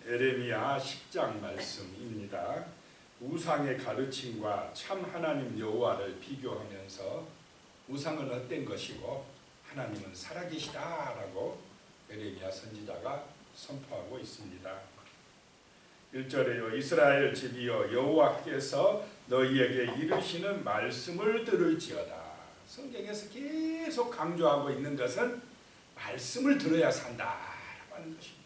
에레미야 10장 말씀입니다. 우상의 가르침과 참 하나님 여호와를 비교하면서 우상은 헛된 것이고 하나님은 살아계시다라고 에레미야 선지자가 선포하고 있습니다. 1절에요. 이스라엘 집이여 여호와께서 너희에게 이르시는 말씀을 들을지어다. 성경에서 계속 강조하고 있는 것은 말씀을 들어야 산다라고 하는 것입니다.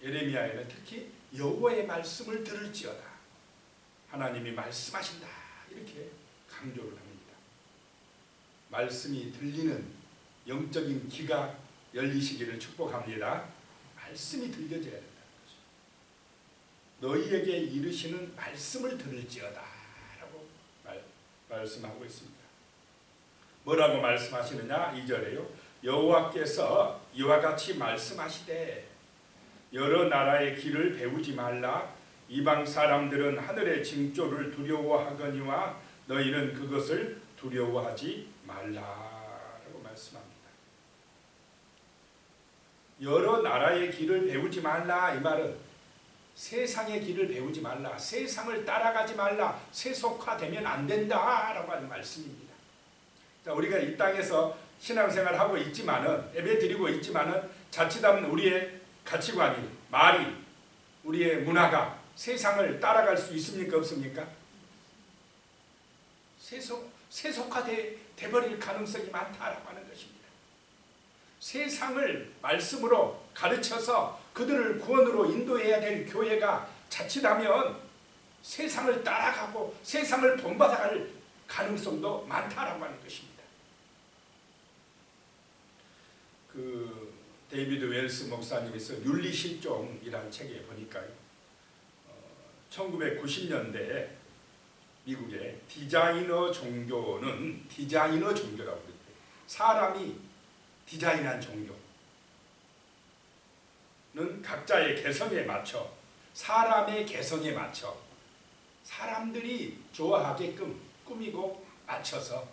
에레미야에는 특히 여호와의 말씀을 들을지어다. 하나님이 말씀하신다. 이렇게 강조를 합니다. 말씀이 들리는 영적인 귀가 열리시기를 축복합니다. 말씀이 들려져야 된다는 것입니다. 너희에게 이르시는 말씀을 들을지어다 라고 말씀하고 있습니다. 뭐라고 말씀하시느냐? 2절에요. 여호와께서 이와 같이 말씀하시되 여러 나라의 길을 배우지 말라. 이방 사람들은 하늘의 징조를 두려워하거니와 너희는 그것을 두려워하지 말라라고 말씀합니다. 여러 나라의 길을 배우지 말라. 이 말은 세상의 길을 배우지 말라. 세상을 따라가지 말라. 세속화되면 안 된다라고 하는 말씀입니다. 자, 우리가 이 땅에서 신앙생활을 하고 있지만은 예배드리고 있지만은 자칫하면 우리의 가치관이, 말이, 우리의 문화가 세상을 따라갈 수 있습니까? 없습니까? 세속화돼 버릴 가능성이 많다라고 하는 것입니다. 세상을 말씀으로 가르쳐서 그들을 구원으로 인도해야 될 교회가 자칫하면 세상을 따라가고 세상을 본받아갈 가능성도 많다라고 하는 것입니다. 데이비드 웰스 목사님께서 윤리실종이라는 책에 보니까요. 1990년대에 미국의 디자이너 종교는 디자이너 종교라고 그랬대요. 사람이 디자인한 종교는 각자의 개성에 맞춰, 사람의 개성에 맞춰 사람들이 좋아하게끔 꾸미고 맞춰서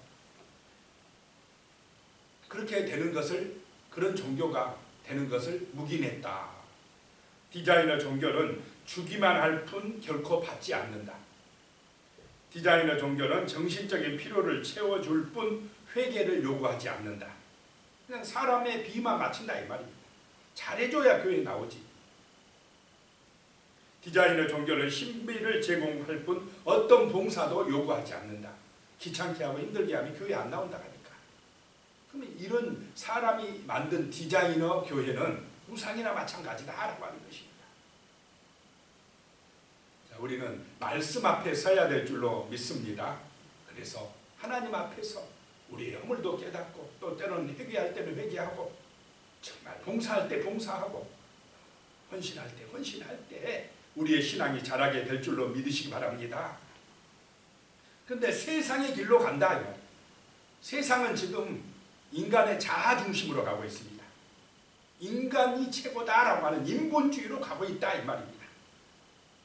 그렇게 되는 것을, 그런 종교가 되는 것을 묵인했다. 디자이너 종교는 주기만 할 뿐 결코 받지 않는다. 디자이너 종교는 정신적인 필요를 채워줄 뿐 회개를 요구하지 않는다. 그냥 사람의 비만 맞춘다 이 말입니다. 잘해줘야 교회에 나오지. 디자이너 종교는 신비를 제공할 뿐 어떤 봉사도 요구하지 않는다. 귀찮게 하고 힘들게 하면 교회 안 나온다 하니까. 그러면 이런 사람이 만든 디자이너 교회는 우상이나 마찬가지다라고 하는 것입니다. 자, 우리는 말씀 앞에 서야 될 줄로 믿습니다. 그래서 하나님 앞에서 우리의 허물도 깨닫고 또 때로는 회개할 때는 회개하고 정말 봉사할 때 봉사하고 헌신할 때 헌신할 때 우리의 신앙이 자라게 될 줄로 믿으시기 바랍니다. 그런데 세상의 길로 간다. 세상은 지금 인간의 자아 중심으로 가고 있습니다. 인간이 최고다라고 하는 인본주의로 가고 있다 이 말입니다.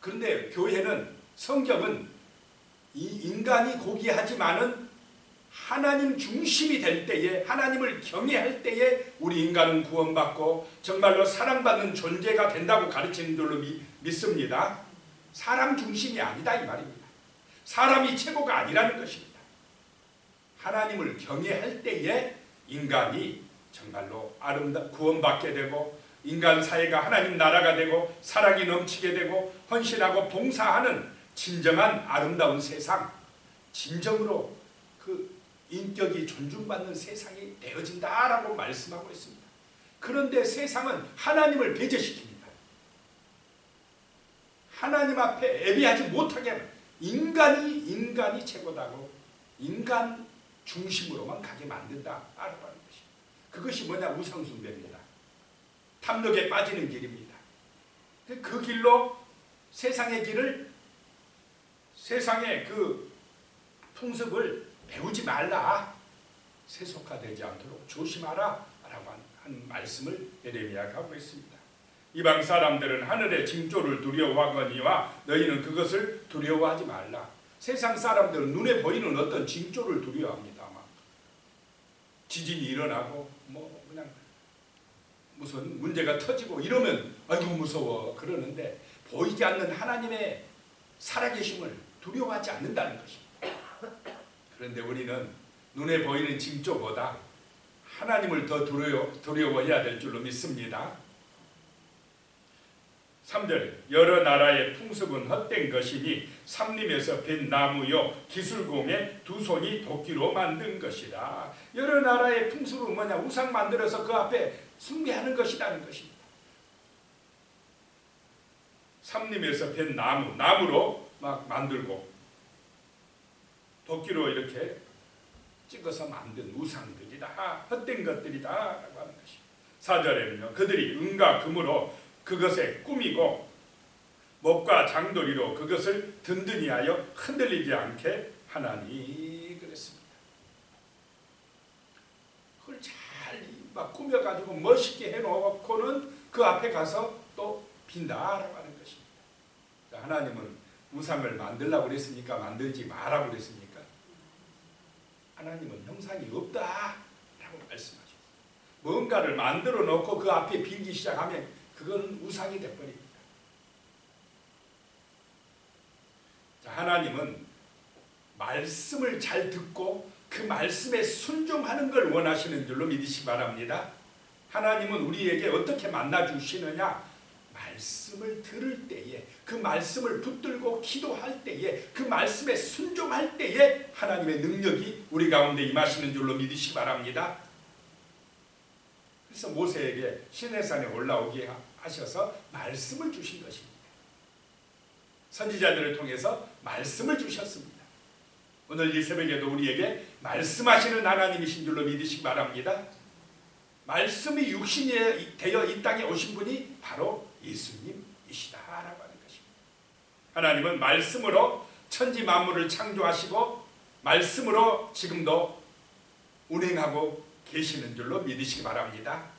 그런데 교회는, 성경은 이 인간이 고귀하지만은 하나님 중심이 될 때에, 하나님을 경외할 때에 우리 인간은 구원받고 정말로 사랑받는 존재가 된다고 가르치는 줄로 믿습니다. 사람 중심이 아니다 이 말입니다. 사람이 최고가 아니라는 것입니다. 하나님을 경외할 때에 인간이 정말로 구원받게 되고 인간 사회가 하나님 나라가 되고 사랑이 넘치게 되고 헌신하고 봉사하는 진정한 아름다운 세상, 진정으로 그 인격이 존중받는 세상이 되어진다라고 말씀하고 있습니다. 그런데 세상은 하나님을 배제시킵니다. 하나님 앞에 예배하지 못하게 하면 인간이 최고다고 인간 중심으로만 가게 만든다라고 하는 것입니다. 그것이 뭐냐? 우상숭배입니다. 탐욕에 빠지는 길입니다. 그 길로 세상의 길을, 세상의 그 풍습을 배우지 말라. 세속화되지 않도록 조심하라 라고 하는 말씀을 에레미야가 하고 있습니다. 이방 사람들은 하늘의 징조를 두려워하거니와 너희는 그것을 두려워하지 말라. 세상 사람들은 눈에 보이는 어떤 징조를 두려워합니다. 막 지진이 일어나고 그냥 무슨 문제가 터지고 이러면 아이고 무서워 그러는데 보이지 않는 하나님의 살아계심을 두려워하지 않는다는 것입니다. 그런데 우리는 눈에 보이는 징조보다 하나님을 더 두려워해야 될 줄로 믿습니다. 3절 여러 나라의 풍습은 헛된 것이니 삼림에서 벤 나무요 기술공의 두 손이 도끼로 만든 것이라. 여러 나라의 풍습은 뭐냐? 우상 만들어서 그 앞에 숭배하는 것이라는 것입니다. 삼림에서 벤 나무로 막 만들고 도끼로 이렇게 찍어서 만든 우상들이다. 헛된 것들이다 라고 하는 것입니다. 4절에는요 그들이 은과 금으로 그것에 꾸미고 목과 장도리로 그것을 든든히 하여 흔들리지 않게 하나니 그랬습니다. 그걸 잘 막 꾸며가지고 멋있게 해놓고는 그 앞에 가서 또 빈다라고 하는 것입니다. 하나님은 우상을 만들라고 그랬습니까? 만들지 마라고 그랬습니까? 하나님은 형상이 없다라고 말씀하셨어요. 뭔가를 만들어 놓고 그 앞에 빌기 시작하면 그건 우상이 되어버립니다. 하나님은 말씀을 잘 듣고 그 말씀에 순종하는 걸 원하시는 줄로 믿으시기 바랍니다. 하나님은 우리에게 어떻게 만나주시느냐? 말씀을 들을 때에 그 말씀을 붙들고 기도할 때에 그 말씀에 순종할 때에 하나님의 능력이 우리 가운데 임하시는 줄로 믿으시기 바랍니다. 그래서 모세에게 시내산에 올라오게 하셔서 말씀을 주신 것입니다. 선지자들을 통해서 말씀을 주셨습니다. 오늘 이 새벽에도 우리에게 말씀하시는 하나님이신 줄로 믿으시기 바랍니다. 말씀이 육신이 되어 이 땅에 오신 분이 바로 예수님이시다라고 하는 것입니다. 하나님은 말씀으로 천지 만물을 창조하시고 말씀으로 지금도 운행하고 계시는 줄로 믿으시기 바랍니다.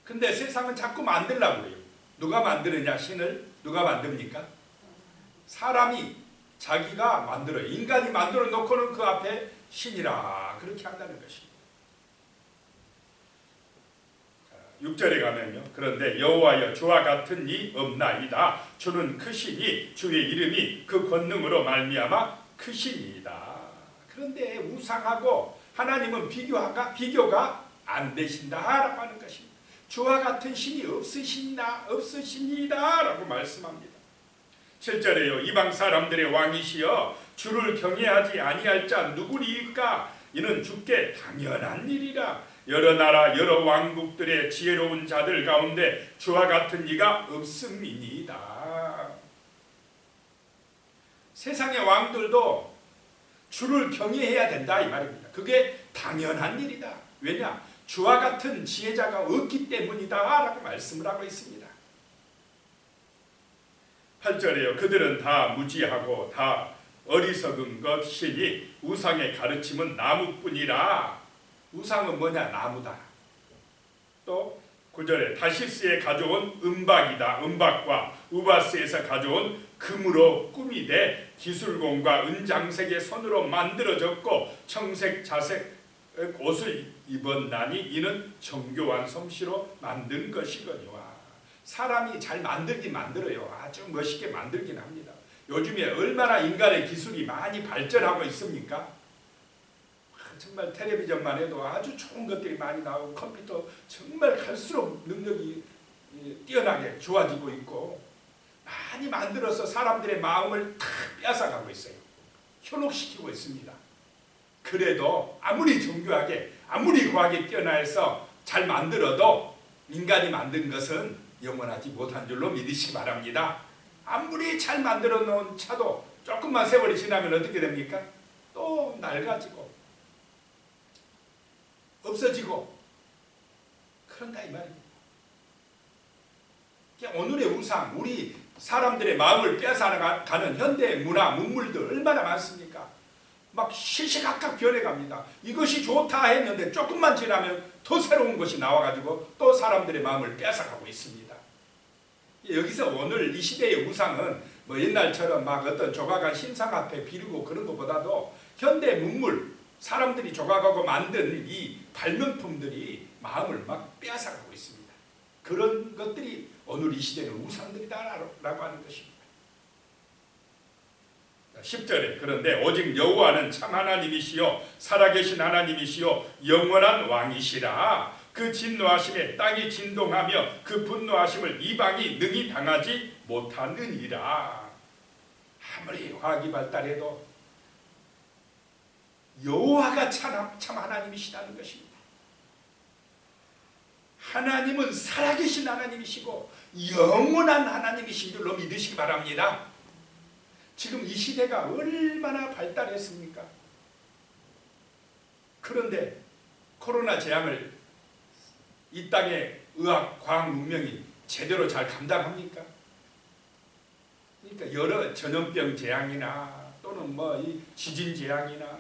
근데 세상은 자꾸 만들려고 해요. 누가 만드느냐? 신을 누가 만듭니까? 사람이 자기가 만들어요. 인간이 만들어 놓고는 그 앞에 신이라 그렇게 한다는 것입니다. 6절에 가면요. 그런데 여호와여 주와 같은 이 없나이다. 주는 크시니 주의 이름이 그 권능으로 말미암아 크시니이다. 그런데 우상하고 하나님은 비교가 안 되신다라고 하는 것입니다. 주와 같은 신이 없으시니이다라고 말씀합니다. 7절에요. 이방 사람들의 왕이시여 주를 경외하지 아니할 자 누구리이까? 이는 주께 당연한 일이라. 여러 나라 여러 왕국들의 지혜로운 자들 가운데 주와 같은 이가 없음이니이다. 세상의 왕들도 주를 경외해야 된다 이 말입니다. 그게 당연한 일이다. 왜냐? 주와 같은 지혜자가 없기 때문이다 라고 말씀을 하고 있습니다. 8절에요. 그들은 다 무지하고 다 어리석은 것이니 우상의 가르침은 나무뿐이라. 우상은 뭐냐? 나무다. 또 9절에 다시스에 가져온 은박이다. 은박과 우바스에서 가져온 금으로 꾸미되 기술공과 은장색의 손으로 만들어졌고 청색 자색 옷을 입었나니 이는 정교한 솜씨로 만든 것이거니와. 사람이 잘 만들긴 만들어요. 아주 멋있게 만들긴 합니다. 요즘에 얼마나 인간의 기술이 많이 발전하고 있습니까? 정말 텔레비전만 해도 아주 좋은 것들이 많이 나오고 컴퓨터 정말 갈수록 능력이 뛰어나게 좋아지고 있고 많이 만들어서 사람들의 마음을 다 뺏어가고 있어요. 현혹시키고 있습니다. 그래도 아무리 정교하게 아무리 과학이 뛰어나서 잘 만들어도 인간이 만든 것은 영원하지 못한 줄로 믿으시기 바랍니다. 아무리 잘 만들어 놓은 차도 조금만 세월이 지나면 어떻게 됩니까? 또 낡아지고 없어지고 그런다 이 말입니다. 오늘의 우상, 우리 사람들의 마음을 빼앗아가는 현대 문화, 문물들 얼마나 많습니까? 막 시시각각 변해갑니다. 이것이 좋다 했는데 조금만 지나면 더 새로운 것이 나와가지고 또 사람들의 마음을 뺏어가고 있습니다. 여기서 오늘 이 시대의 우상은 뭐 옛날처럼 막 어떤 조각한 신상 앞에 비르고 그런 것보다도 현대 문물, 사람들이 조각하고 만든 이 발명품들이 마음을 막 빼앗아가고 있습니다. 그런 것들이 오늘 이 시대는 우상들이다라고 하는 것입니다. 10절에 그런데 오직 여호와는 참 하나님이시요 살아계신 하나님이시요 영원한 왕이시라. 그 진노하심에 땅이 진동하며 그 분노하심을 이방이 능히 당하지 못하느니라. 아무리 과학이 발달해도 여호와가 참 하나님이시다는 것입니다. 하나님은 살아계신 하나님이시고 영원한 하나님이신 줄로 믿으시기 바랍니다. 지금 이 시대가 얼마나 발달했습니까? 그런데 코로나 재앙을 이 땅의 의학, 과학 문명이 제대로 잘 감당합니까? 그러니까 여러 전염병 재앙이나 또는 이 지진 재앙이나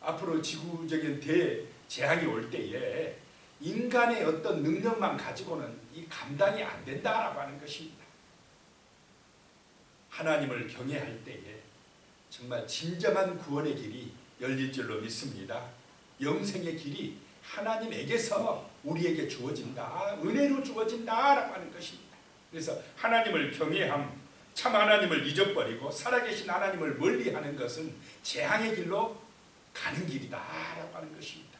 앞으로 지구적인 대재앙이 올 때에 인간의 어떤 능력만 가지고는 이 감당이 안 된다라고 하는 것입니다. 하나님을 경외할 때에 정말 진정한 구원의 길이 열릴 줄로 믿습니다. 영생의 길이 하나님에게서 우리에게 주어진다. 은혜로 주어진다라고 하는 것입니다. 그래서 하나님을 경외함, 참 하나님을 잊어버리고 살아계신 하나님을 멀리하는 것은 재앙의 길로 가는 길이다라고 하는 것입니다.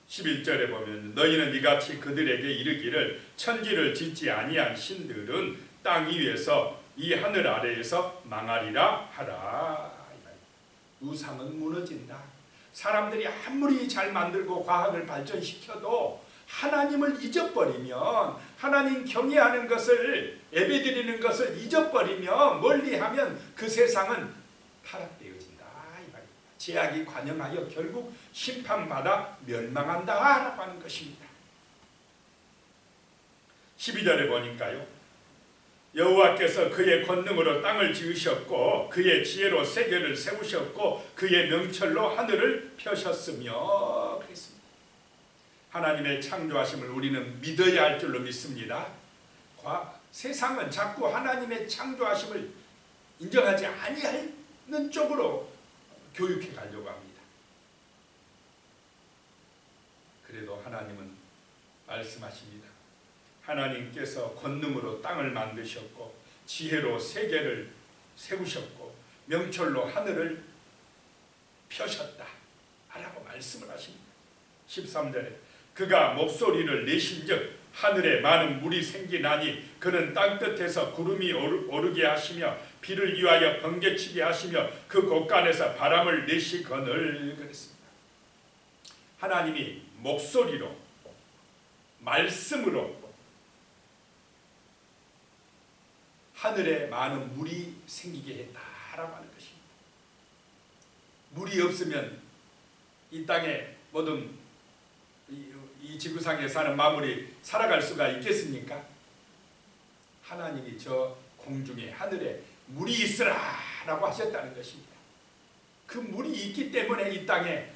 11절에 보면 너희는 이같이 그들에게 이르기를 천지를 짓지 아니한 신들은 땅 위에서 이 하늘 아래에서 망하리라 하라. 우상은 무너진다. 사람들이 아무리 잘 만들고 과학을 발전시켜도 하나님을 잊어버리면, 하나님 경외하는 것을, 예배드리는 것을 잊어버리면, 멀리하면 그 세상은 타락되어진다. 제약이 관영하여 결국 심판받아 멸망한다라고 하는 것입니다. 12절에 보니까요, 여호와께서 그의 권능으로 땅을 지으셨고 그의 지혜로 세계를 세우셨고 그의 명철로 하늘을 펴셨으며 그랬습니다. 하나님의 창조하심을 우리는 믿어야 할 줄로 믿습니다. 세상은 자꾸 하나님의 창조하심을 인정하지 아니하는 쪽으로 교육해 가려고 합니다. 그래도 하나님은 말씀하십니다. 하나님께서 권능으로 땅을 만드셨고 지혜로 세계를 세우셨고 명철로 하늘을 펴셨다 라고 말씀을 하십니다. 13절에 그가 목소리를 내신즉 하늘에 많은 물이 생기나니 그는 땅끝에서 구름이 오르게 하시며 비를 위하여 번개치게 하시며 그 곳간에서 바람을 내시거늘 그랬습니다. 하나님이 목소리로 말씀으로 하늘에 많은 물이 생기게 했다라고 하는 것입니다. 물이 없으면 이 땅에 모든 이 지구상에 사는 만물이 살아갈 수가 있겠습니까? 하나님이 저 공중에 하늘에 물이 있으라 라고 하셨다는 것입니다. 그 물이 있기 때문에 이 땅에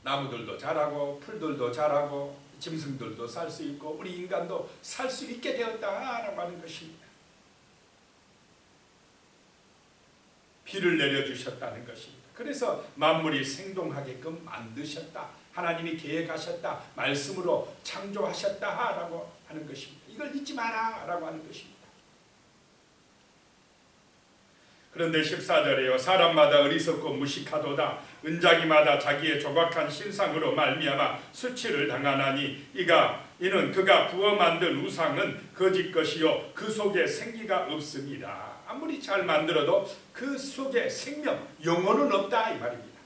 나무들도 자라고 풀들도 자라고 짐승들도 살 수 있고 우리 인간도 살 수 있게 되었다라고 하는 것입니다. 비를 내려주셨다는 것입니다. 그래서 만물이 생동하게끔 만드셨다. 하나님이 계획하셨다. 말씀으로 창조하셨다라고 하는 것입니다. 이걸 잊지 마라라고 하는 것입니다. 그런데 14절에요. 사람마다 어리석고 무식하도다. 은장이마다 자기의 조각한 신상으로 말미암아 수치를 당하나니 이는 그가 부어 만든 우상은 거짓 것이요 그 속에 생기가 없습니다. 아무리 잘 만들어도 그 속에 생명, 영혼은 없다 이 말입니다.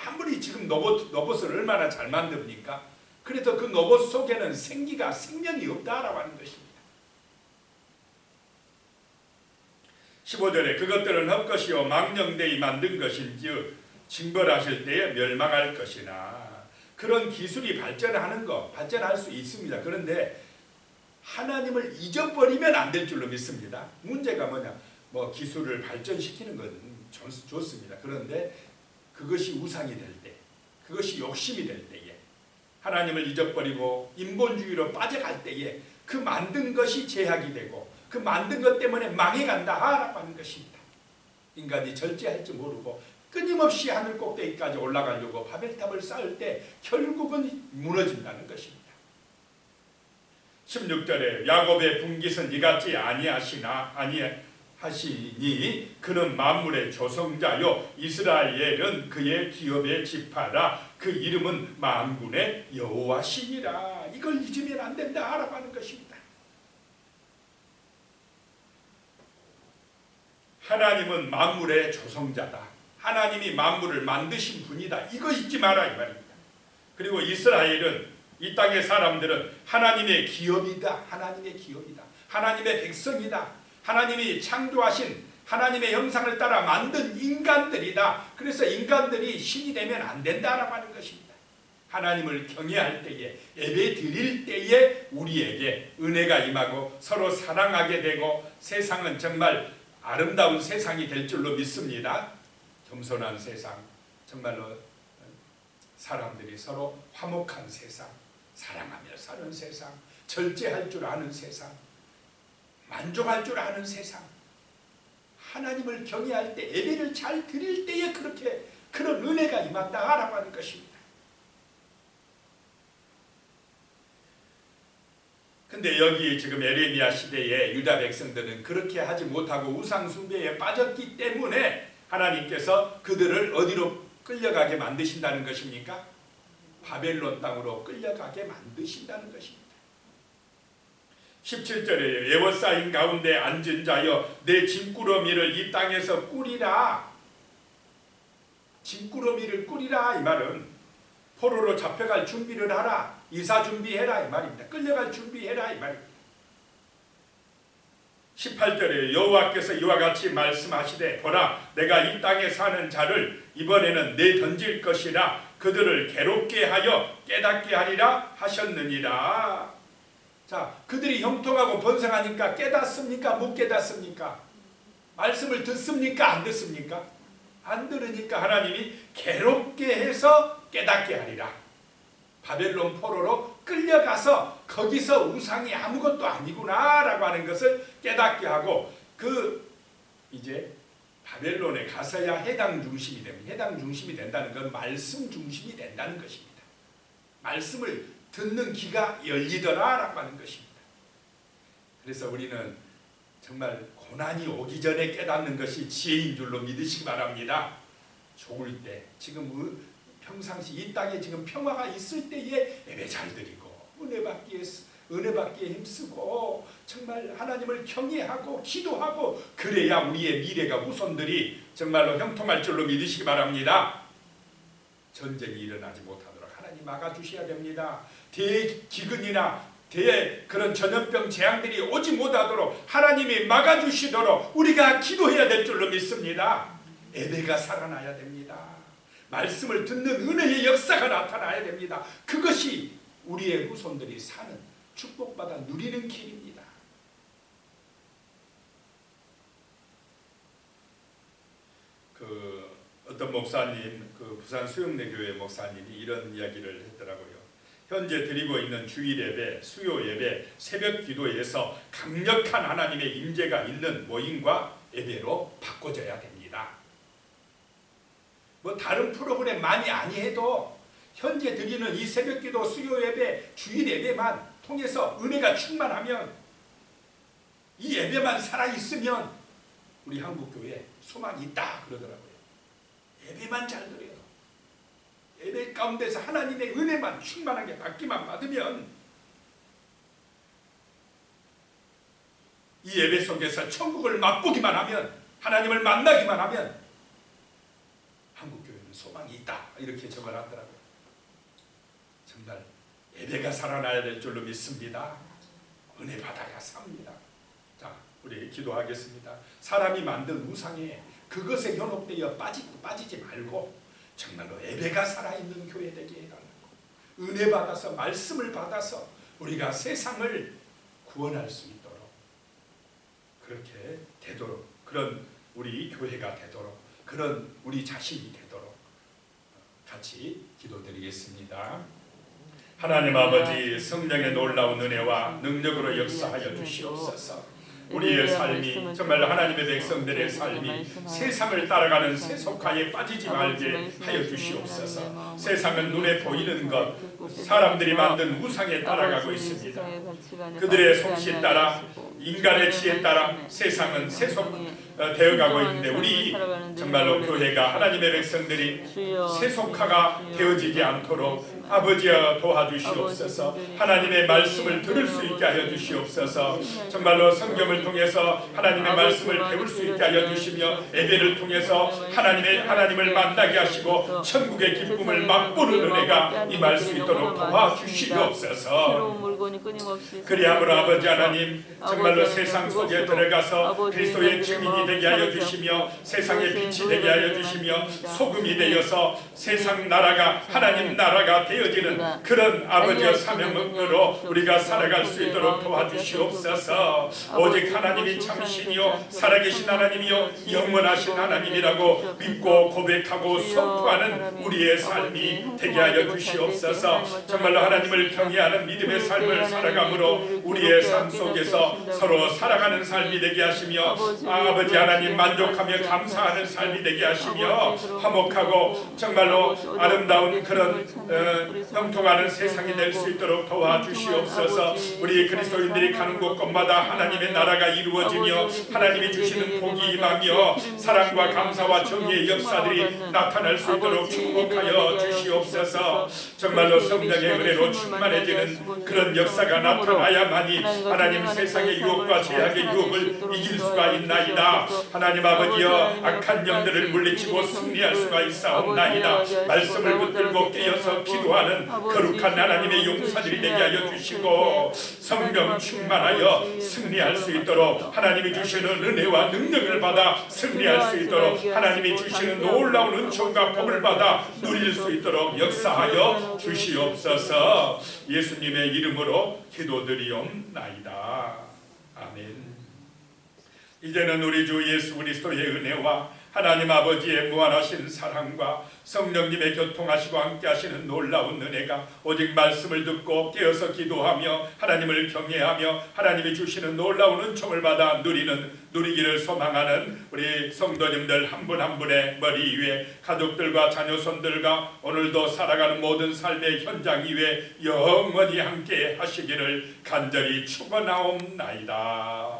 아무리 지금 로봇을 얼마나 잘 만듭니까? 그래도 그 로봇 속에는 생명이 없다라고 하는 것입니다. 15절에 그것들은 헛것이요 망령되이 만든 것인지 징벌하실 때에 멸망할 것이나. 그런 기술이 발전할 수 있습니다. 그런데 하나님을 잊어버리면 안 될 줄로 믿습니다. 문제가 뭐냐? 기술을 발전시키는 건 좋습니다. 그런데 그것이 우상이 될 때, 그것이 욕심이 될 때에, 하나님을 잊어버리고 인본주의로 빠져갈 때에 그 만든 것이 제약이 되고 그 만든 것 때문에 망해간다라고 하는 것입니다. 인간이 절제할 줄 모르고 끊임없이 하늘 꼭대기까지 올라가려고 바벨탑을 쌓을 때 결국은 무너진다는 것입니다. 16절에 야곱의 분깃은 이같이 아니하시니 그는 만물의 조성자요 이스라엘은 그의 기업의 지파라. 그 이름은 만군의 여호와시니라. 이걸 잊으면 안 된다라고 하는 것입니다. 하나님은 만물의 조성자다. 하나님이 만물을 만드신 분이다. 이거 잊지 마라 이 말입니다. 그리고 이스라엘은, 이 땅의 사람들은 하나님의 기업이다. 하나님의 기업이다. 하나님의 백성이다. 하나님이 창조하신 하나님의 형상을 따라 만든 인간들이다. 그래서 인간들이 신이 되면 안 된다라고 하는 것입니다. 하나님을 경외할 때에, 예배 드릴 때에 우리에게 은혜가 임하고 서로 사랑하게 되고 세상은 정말 아름다운 세상이 될 줄로 믿습니다. 겸손한 세상, 정말로 사람들이 서로 화목한 세상, 사랑하며 사는 세상, 절제할 줄 아는 세상, 만족할 줄 아는 세상, 하나님을 경외할 때, 예배를 잘 드릴 때에 그렇게 그런 은혜가 임한다라고 하는 것입니다. 근데 여기 지금 에레미야 시대에 유다 백성들은 그렇게 하지 못하고 우상 숭배에 빠졌기 때문에 하나님께서 그들을 어디로 끌려가게 만드신다는 것입니까? 바벨론 땅으로 끌려가게 만드신다는 것입니다. 17절에 에워싸인 가운데 앉은 자여 내 짐꾸러미를 이 땅에서 꾸리라. 짐꾸러미를 꾸리라 이 말은 포로로 잡혀갈 준비를 하라. 이사 준비해라 이 말입니다. 끌려갈 준비해라 이 말입니다. 18절에 여호와께서 이와 같이 말씀하시되 보라 내가 이 땅에 사는 자를 이번에는 내던질 것이라. 그들을 괴롭게 하여 깨닫게 하리라 하셨느니라. 자, 그들이 형통하고 번성하니까 깨닫습니까? 못 깨닫습니까? 말씀을 듣습니까? 안 듣습니까? 안 들으니까 하나님이 괴롭게 해서 깨닫게 하리라. 바벨론 포로로 끌려가서 거기서 우상이 아무것도 아니구나 라고 하는 것을 깨닫게 하고, 이제 바벨론에 가서야 해당 중심이 됩니다. 해당 중심이 된다는 건 말씀 중심이 된다는 것입니다. 말씀을 듣는 귀가 열리더라 라고 하는 것입니다. 그래서 우리는 정말 고난이 오기 전에 깨닫는 것이 지혜인 줄로 믿으시기 바랍니다. 좋을 때, 지금 평상시 이 땅에 지금 평화가 있을 때에 예배 잘 드리고 은혜 받기에 힘쓰고 정말 하나님을 경외하고 기도하고 그래야 우리의 미래가 후손들이 정말로 형통할 줄로 믿으시기 바랍니다. 전쟁이 일어나지 못하도록 하나님 막아주셔야 됩니다. 대기근이나 그런 전염병 재앙들이 오지 못하도록 하나님이 막아주시도록 우리가 기도해야 될 줄로 믿습니다. 예배가 살아나야 됩니다. 말씀을 듣는 은혜의 역사가 나타나야 됩니다. 그것이 우리의 후손들이 사는, 축복받아 누리는 길입니다. 어떤 목사님, 부산 수영내교회 목사님이 이런 이야기를 했더라고요. 현재 드리고 있는 주일 예배, 수요 예배, 새벽 기도에서 강력한 하나님의 임재가 있는 모임과 예배로 바꿔져야 됩니다. 다른 프로그램 많이 아니해도 현재 드리는 이 새벽 기도, 수요 예배, 주일 예배만 통해서 은혜가 충만하면, 이 예배만 살아있으면 우리 한국교회에 소망이 있다 그러더라고요. 예배만 잘 드려도, 예배 가운데서 하나님의 은혜만 충만하게 받기만 받으면, 이 예배 속에서 천국을 맛보기만 하면, 하나님을 만나기만 하면 한국교회는 소망이 있다 이렇게 적어놨더라고요. 정말 예배가 살아나야 될 줄로 믿습니다. 은혜 받아야 삽니다. 자, 우리 기도하겠습니다. 사람이 만든 우상에 그것에 현혹되어 빠지지 말고 정말로 예배가 살아있는 교회 되게 해달라고, 은혜 받아서 말씀을 받아서 우리가 세상을 구원할 수 있도록, 그렇게 되도록, 그런 우리 교회가 되도록, 그런 우리 자신이 되도록 같이 기도드리겠습니다. 하나님 아버지, 성령의 놀라운 은혜와 능력으로 역사하여 주시옵소서. 우리의 삶이 정말로 하나님의 백성들의 삶이 세상을 따라가는 세속화에 빠지지 말게 하여 주시옵소서. 세상은 눈에 보이는 것, 사람들이 만든 우상에 따라가고 있습니다. 그들의 솜씨에 따라, 인간의 지혜에 따라 세상은 세속되어가고 있는데 우리 정말로 교회가, 하나님의 백성들이 세속화가 되어지지 않도록 아버지여 도와주시옵소서. 하나님의 말씀을 들을 수 있게 하여 주시옵소서. 정말로 성경을 통해서 하나님의 말씀을 배울 수 있게 하여 주시며 예배를 통해서 하나님을 만나게 하시고 천국의 기쁨을 맛보는 은혜가 임할 수 있도록 도와주시옵소서. 그리함으로 아버지 하나님 정말로 세상 속에 들어가서 그리스도의 증인이 되게 하여 주시며 세상의 빛이 되게 하여 주시며 소금이 되어서 세상 나라가 하나님 나라가 되어지는 그런 아버지의 사명으로 우리가 살아갈 수 있도록 도와주시옵소서. 오직 하나님이 참신이요 살아계신 하나님이요 영원하신 하나님이라고 믿고 고백하고 선포하는 우리의 삶이 되게 하여 주시옵소서. 정말로 하나님을 경외하는 믿음의 삶을 살아가므로 우리의 삶 속에서 서로 살아가는 삶이 되게 하시며 아버지 하나님 만족하며 감사하는 삶이 되게 하시며 화목하고 정말로 아름다운 그런 형통하는 세상이 될 수 있도록 도와주시옵소서. 우리 그리스도인들이 가는 곳곳마다 하나님의 나라가 이루어지며 하나님이 주시는 복이 임하며 사랑과 감사와 정의의 역사들이 나타날 수 있도록 축복하여 주시옵소서. 정말로 성령의 은혜로 충만해지는 그런 역사가 나타나야만이 하나님 세상의 유혹과 제약의 유혹을 이길 수가 있나이다. 하나님 아버지여 악한 영들을 물리치고 승리할 수가 있사옵나이다. 말씀을 붙들고 깨어서 기도하는 거룩한 하나님의 용사들이 되게 하여 주시고 성령 충만하여 승리할 수 있도록 하나님이 주시는 은혜와 능력을 받아 승리할 수 있도록 하나님이 주시는 놀라운 은총과 복을 받아 누릴 수 있도록 역사하여 주시옵소서. 예수님의 이름으로 기도드리옵나이다. 아멘. 이제는 우리 주 예수 그리스도의 은혜와 하나님 아버지의 무한하신 사랑과 성령님의 교통하시고 함께하시는 놀라운 은혜가 오직 말씀을 듣고 깨어서 기도하며 하나님을 경외하며 하나님이 주시는 놀라운 은총을 받아 누리기를 소망하는 우리 성도님들 한 분 한 분의 머리 위에 가족들과 자녀손들과 오늘도 살아가는 모든 삶의 현장 위에 영원히 함께 하시기를 간절히 축원하옵나이다.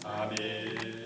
아멘.